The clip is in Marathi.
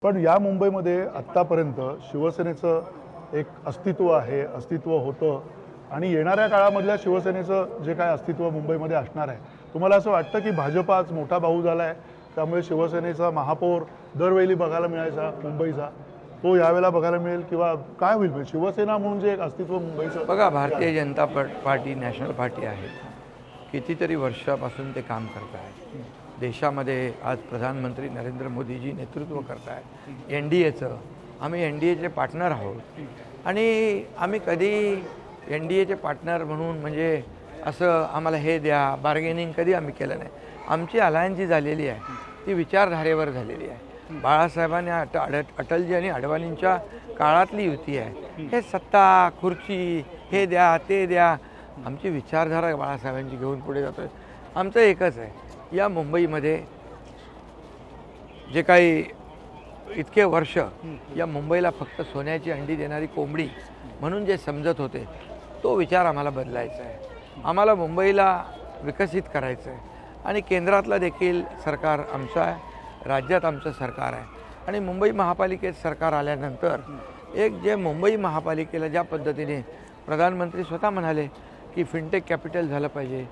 पण या मुंबईमध्ये आत्तापर्यंत शिवसेनेचं एक अस्तित्व आहे, अस्तित्व होतं आणि येणाऱ्या काळामधल्या शिवसेनेचं जे काय अस्तित्व मुंबईमध्ये असणार आहे, तुम्हाला असं वाटतं की भाजप आज मोठा भाऊ झाला आहे, त्यामुळे शिवसेनेचा महापौर दरवेळी बघायला मिळायचा मुंबईचा, तो यावेळेला बघायला मिळेल किंवा काय होईल? म्हणजे शिवसेना म्हणून जे एक अस्तित्व मुंबईचं बघा, Bharatiya Janata party national party आहे. कितीतरी वर्षापासून ते काम करत आहे. देशामध्ये आज प्रधानमंत्री नरेंद्र मोदीजी नेतृत्व करत आहेत NDAचं. आम्ही NDAचे पार्टनर आहोत आणि आम्ही कधी NDAचे पार्टनर म्हणून म्हणजे असं आम्हाला हे द्या बार्गेनिंग कधी आम्ही केलं नाही. आमची अलायन्स जी झालेली आहे ती विचारधारेवर झालेली आहे. बाळासाहेबांनी अटलजी आणि अडवाणींच्या काळातली युती आहे. हे सत्ता खुर्ची हे द्या ते द्या, आमची विचारधारा बाळासाहेबांची घेऊन पुढे जातो. आमचं एकच आहे, या मुंबईमध्ये जे काही इतके वर्ष या मुंबईला फक्त सोन्याची अंडी देणारी कोंबडी म्हणून जे समजत होते, तो विचार आम्हाला बदलायचा आहे. आम्हाला मुंबईला विकसित करायचं आहे आणि केंद्रातलं देखील सरकार आमचं आहे, राज्यात आमचं सरकार आहे आणि मुंबई महापालिकेत सरकार आल्यानंतर एक जे मुंबई महापालिकेला ज्या पद्धतीने प्रधानमंत्री स्वतः म्हणाले की फिनटेक कॅपिटल झालं पाहिजे,